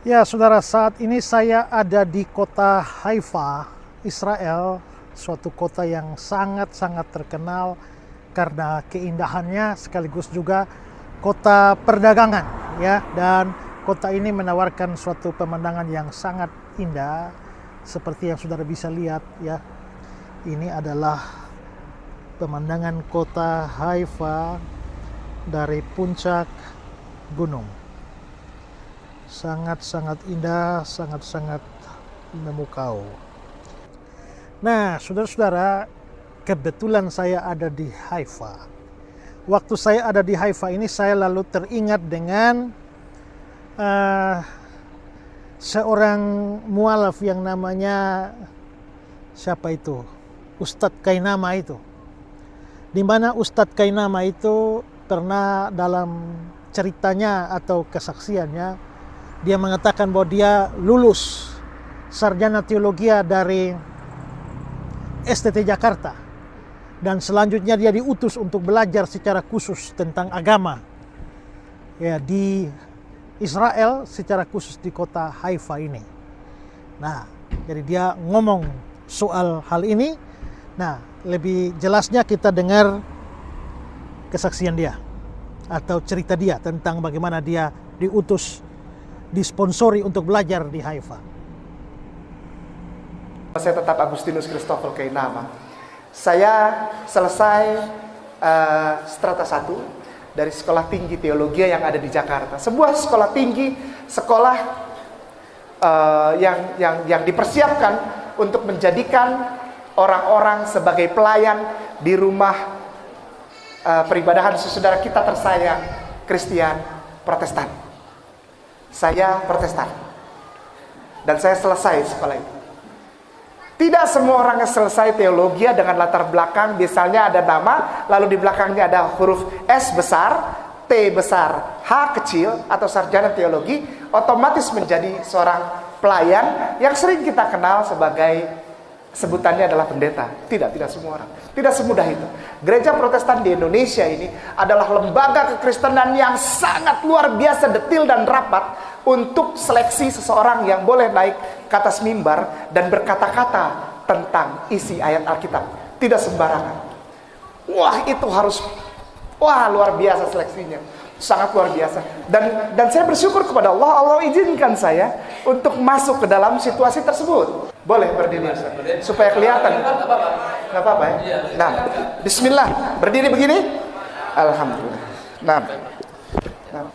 Ya, saudara, saat ini saya ada di kota Haifa, Israel, suatu kota yang sangat-sangat terkenal karena keindahannya sekaligus juga kota perdagangan, ya. Dan kota ini menawarkan suatu pemandangan yang sangat indah seperti yang saudara bisa lihat, ya. Ini adalah pemandangan kota Haifa dari puncak gunung. Sangat-sangat indah, sangat-sangat memukau. Nah, saudara-saudara, kebetulan saya ada di Haifa. Waktu saya ada di Haifa ini, saya lalu teringat dengan seorang mualaf yang namanya siapa itu? Ustadz Kainama itu. Di mana Ustadz Kainama itu pernah dalam ceritanya atau kesaksiannya, dia mengatakan bahwa dia lulus sarjana teologi dari STT Jakarta. Dan selanjutnya dia diutus untuk belajar secara khusus tentang agama, ya, di Israel, secara khusus di kota Haifa ini. Nah, jadi dia ngomong soal hal ini. Nah, lebih jelasnya kita dengar kesaksian dia atau cerita dia tentang bagaimana dia diutus, disponsori untuk belajar di Haifa. Saya tetap Agustinus Christopher Kainama. Saya selesai strata 1 dari Sekolah Tinggi Teologi yang ada di Jakarta. Sebuah sekolah tinggi, sekolah yang dipersiapkan untuk menjadikan orang-orang sebagai pelayan di rumah peribadahan saudara kita tersayang, Kristen Protestan. Saya Protestan. Dan saya selesai sekolah itu. Tidak semua orang yang selesai teologi dengan latar belakang, misalnya ada nama, lalu di belakangnya ada huruf S besar, T besar, H kecil, atau sarjana teologi, otomatis menjadi seorang pelayan yang sering kita kenal sebagai, sebutannya adalah pendeta. Tidak semua orang. Tidak semudah itu. Gereja Protestan di Indonesia ini adalah lembaga kekristenan yang sangat luar biasa detil dan rapat untuk seleksi seseorang yang boleh naik ke atas mimbar dan berkata-kata tentang isi ayat Alkitab. Tidak sembarangan. Wah, luar biasa seleksinya. Sangat luar biasa. Dan saya bersyukur kepada Allah. Allah izinkan saya untuk masuk ke dalam situasi tersebut. Boleh berdiri supaya kelihatan. Nggak apa-apa ya. Nah, bismillah. Berdiri begini. Alhamdulillah. Nah,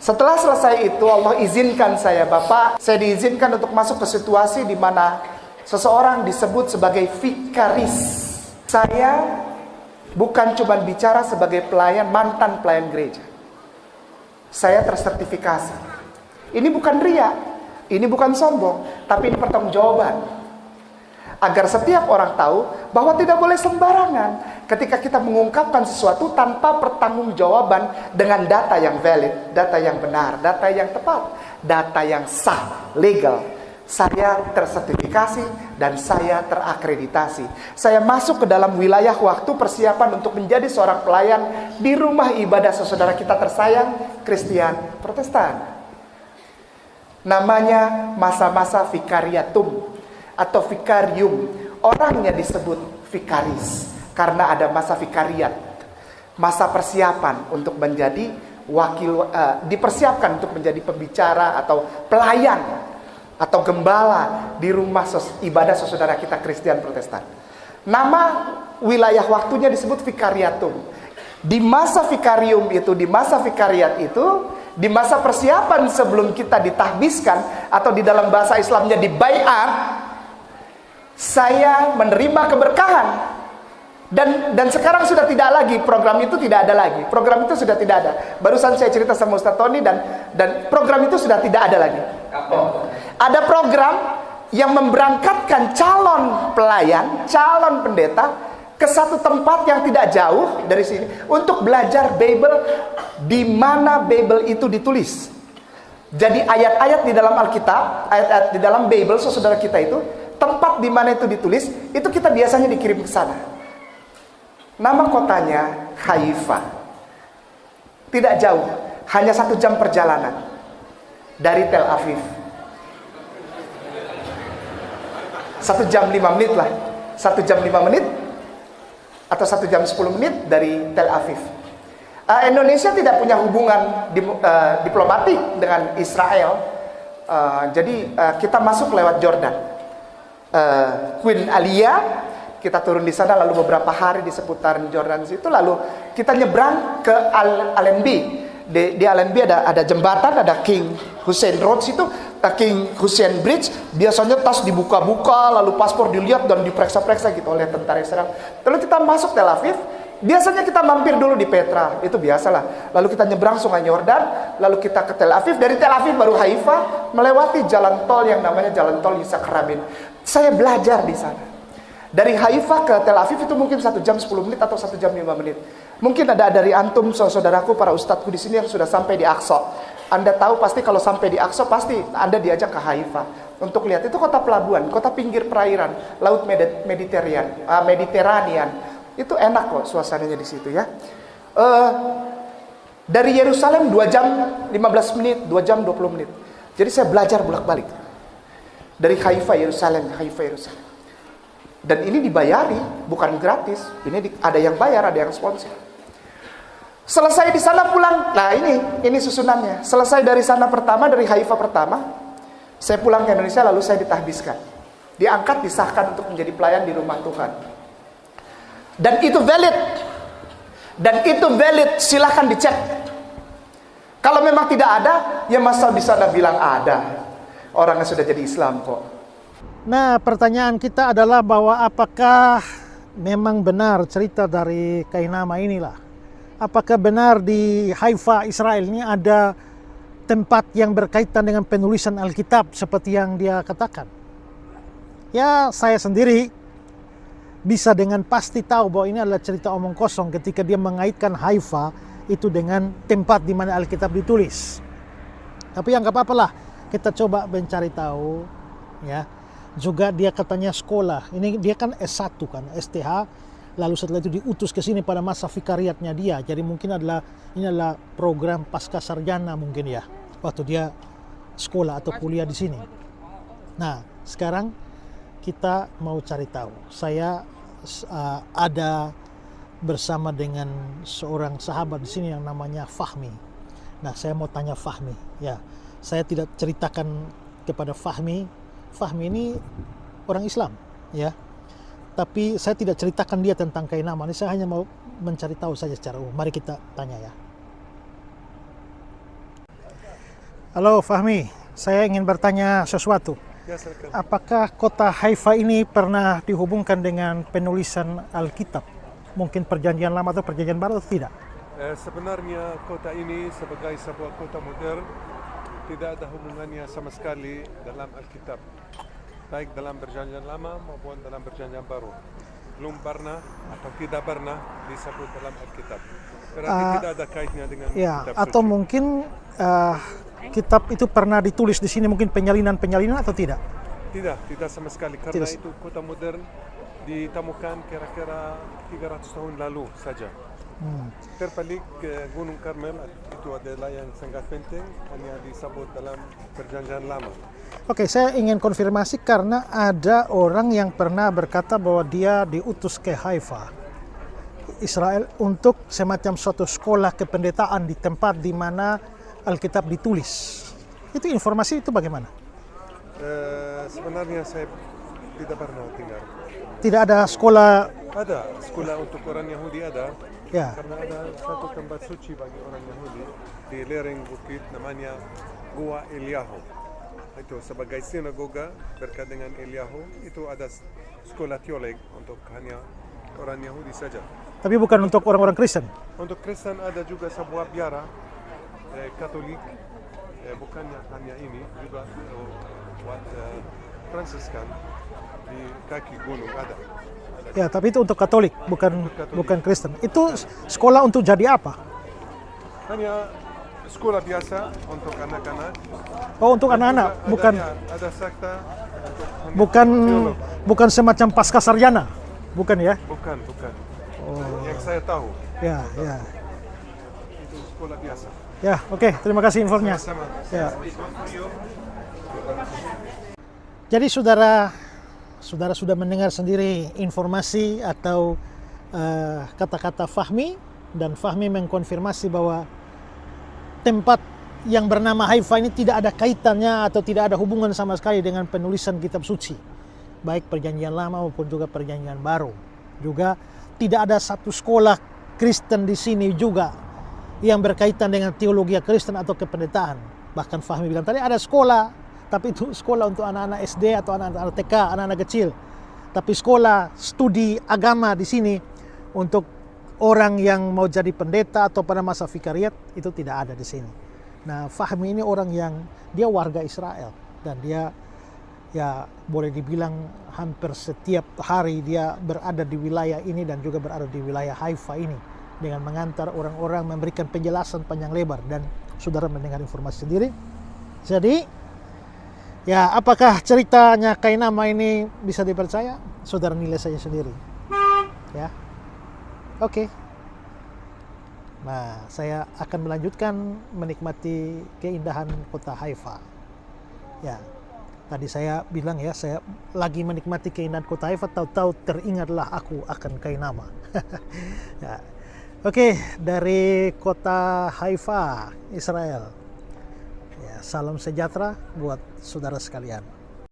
setelah selesai itu Allah izinkan saya, Bapak, saya diizinkan untuk masuk ke situasi di mana seseorang disebut sebagai vikaris. Saya bukan cuma bicara sebagai pelayan, mantan pelayan gereja. Saya tersertifikasi. Ini bukan ria, ini bukan sombong, tapi ini pertanggungjawaban. Agar setiap orang tahu bahwa tidak boleh sembarangan ketika kita mengungkapkan sesuatu tanpa pertanggungjawaban dengan data yang valid, data yang benar, data yang tepat, data yang sah, legal. Saya tersertifikasi dan saya terakreditasi. Saya masuk ke dalam wilayah waktu persiapan untuk menjadi seorang pelayan di rumah ibadah saudara kita tersayang, Kristen Protestan. Namanya masa-masa vikariatum atau vikarium. Orangnya disebut vikaris karena ada masa vikariat, masa persiapan untuk menjadi wakil, dipersiapkan untuk menjadi pembicara atau pelayan atau gembala di rumah ibadah saudara kita Kristen Protestan. Nama wilayah waktunya disebut vikariatum. Di masa vikarium itu, di masa vikariat itu, di masa persiapan sebelum kita ditahbiskan atau di dalam bahasa Islamnya dibaiat, saya menerima keberkahan. Dan sekarang sudah tidak lagi, program itu tidak ada lagi. Program itu sudah tidak ada. Barusan saya cerita sama Ustaz Tony dan program itu sudah tidak ada lagi. Ada program yang memberangkatkan calon pelayan, calon pendeta ke satu tempat yang tidak jauh dari sini untuk belajar Bible di mana Bible itu ditulis. Jadi ayat-ayat di dalam Alkitab, ayat-ayat di dalam Bible saudara kita itu, tempat di mana itu ditulis, itu kita biasanya dikirim ke sana. Nama kotanya Haifa. Tidak jauh, hanya 1 jam perjalanan dari Tel Aviv. 1 jam 5 menit lah. 1 jam 5 menit atau 1 jam 10 menit dari Tel Aviv. Indonesia tidak punya hubungan diplomatik dengan Israel. Jadi kita masuk lewat Jordan. Queen Alia, kita turun di sana lalu beberapa hari di seputaran Jordan situ, lalu kita nyebrang ke Allenby. Di Allenby ada jembatan, ada King Hussein Road situ, King Hussein Bridge. Biasanya tas dibuka-buka, lalu paspor dilihat dan diperiksa-periksa gitu oleh tentara Israel. Lalu kita masuk Tel Aviv. Biasanya kita mampir dulu di Petra, itu biasalah. Lalu kita nyebrang Sungai Yordan, lalu kita ke Tel Aviv. Dari Tel Aviv baru Haifa, melewati jalan tol yang namanya jalan tol Yitzhak Rabin. Saya belajar di sana. Dari Haifa ke Tel Aviv itu mungkin 1 jam 10 menit atau 1 jam 5 menit. Mungkin ada dari antum, saudaraku, para ustadku di sini yang sudah sampai di Aqsa. Anda tahu pasti kalau sampai di Aqsa pasti Anda diajak ke Haifa untuk lihat itu kota pelabuhan, kota pinggir perairan, laut Mediterranean. Itu enak kok suasananya di situ ya. Dari Yerusalem 2 jam 15 menit, 2 jam 20 menit. Jadi saya belajar bolak-balik. Dari Haifa Yerusalem. Dan ini dibayari, bukan gratis. Ini ada yang bayar, ada yang sponsor. Selesai di sana pulang. Nah ini susunannya. Selesai dari sana pertama, dari Haifa pertama, saya pulang ke Indonesia lalu saya ditahbiskan. Diangkat, disahkan untuk menjadi pelayan di rumah Tuhan. Dan itu valid. Silahkan dicek. Kalau memang tidak ada, ya masa di sana bilang ada. Orangnya sudah jadi Islam kok. Nah, pertanyaan kita adalah bahwa apakah memang benar cerita dari Kainama inilah? Apakah benar di Haifa, Israel ini ada tempat yang berkaitan dengan penulisan Alkitab seperti yang dia katakan? Ya, saya sendiri bisa dengan pasti tahu bahwa ini adalah cerita omong kosong ketika dia mengaitkan Haifa itu dengan tempat di mana Alkitab ditulis. Tapi yang gak apa-apalah, kita coba mencari tahu ya. Juga dia katanya sekolah. Ini dia kan S1 kan, STH. Lalu setelah itu diutus ke sini pada masa vikariatnya dia. Jadi mungkin ini adalah program pasca sarjana mungkin ya. Waktu dia sekolah atau kuliah di sini. Nah, sekarang kita mau cari tahu. Saya ada bersama dengan seorang sahabat di sini yang namanya Fahmi. Nah, saya mau tanya Fahmi. Ya, saya tidak ceritakan kepada Fahmi. Fahmi ini orang Islam, ya. Tapi saya tidak ceritakan dia tentang Kainama. Ini saya hanya mau mencari tahu saja secara umum. Mari kita tanya ya. Halo Fahmi, saya ingin bertanya sesuatu. Ya, silakan. Apakah kota Haifa ini pernah dihubungkan dengan penulisan Alkitab? Mungkin perjanjian lama atau perjanjian baru atau tidak? Sebenarnya kota ini sebagai sebuah kota modern tidak ada hubungannya sama sekali dalam Alkitab, baik dalam perjanjian lama maupun dalam perjanjian baru. Belum pernah atau tidak pernah disebut dalam Alkitab. Berarti tidak ada kaitnya dengan kitab atau suci. mungkin kitab itu pernah ditulis di sini, mungkin penyalinan atau tidak? Tidak sama sekali, karena itu kota modern ditemukan kira-kira 300 tahun lalu saja. Terpelik Gunung Karmel itu adalah yang sangat penting, hanya disebut dalam perjanjian lama. Oke, saya ingin konfirmasi karena ada orang yang pernah berkata bahwa dia diutus ke Haifa, Israel, untuk semacam suatu sekolah kependetaan di tempat di mana Alkitab ditulis. Itu informasi itu bagaimana? Sebenarnya saya tidak pernah dengar. Tidak ada sekolah? Ada sekolah untuk orang Yahudi ada. Ya. Karena ada satu tempat suci bagi orang Yahudi di lereng bukit namanya Gua Eliyahu. Itu sebagai sinagoga berkat dengan Eliyahu. Itu ada sekolah teolog untuk hanya orang Yahudi saja. Tapi bukan untuk orang-orang Kristen? Untuk Kristen ada juga sebuah biara Katolik, bukannya hanya ini, juga buat Fransiskan di kaki gunung ada. Ya, tapi itu untuk Katolik, bukan Kristen. Itu sekolah untuk jadi apa? Hanya sekolah biasa untuk anak-anak. Oh, untuk anak-anak, bukan? Ada sekta. Bukan semacam pasca sarjana, bukan ya? Bukan. Oh. Yang saya tahu. Ya. Itu sekolah biasa. Ya, oke. Terima kasih infonya. Sama. Ya. Jadi saudara saudara sudah mendengar sendiri informasi atau kata-kata Fahmi, dan Fahmi mengkonfirmasi bahwa tempat yang bernama Haifa ini tidak ada kaitannya atau tidak ada hubungan sama sekali dengan penulisan kitab suci, baik Perjanjian Lama maupun juga Perjanjian Baru. Juga tidak ada satu sekolah Kristen di sini juga yang berkaitan dengan teologi Kristen atau kependetaan. Bahkan Fahmi bilang tadi ada sekolah, tapi itu sekolah untuk anak-anak SD atau anak-anak TK, anak-anak kecil. Tapi sekolah studi agama di sini untuk orang yang mau jadi pendeta atau pada masa vikariat itu tidak ada di sini. Nah, Fahmi ini orang yang dia warga Israel, dan dia ya boleh dibilang hampir setiap hari dia berada di wilayah ini dan juga berada di wilayah Haifa ini dengan mengantar orang-orang, memberikan penjelasan panjang lebar, dan saudara mendengar informasi sendiri. Jadi ya, apakah ceritanya Kainama ini bisa dipercaya? Saudara nilai saja sendiri. Ya. Oke. Nah, saya akan melanjutkan menikmati keindahan kota Haifa. Ya, tadi saya bilang ya, saya lagi menikmati keindahan kota Haifa, tahu-tahu teringatlah aku akan Kainama. Ya. Oke, dari kota Haifa, Israel. Ya, salam sejahtera buat saudara sekalian.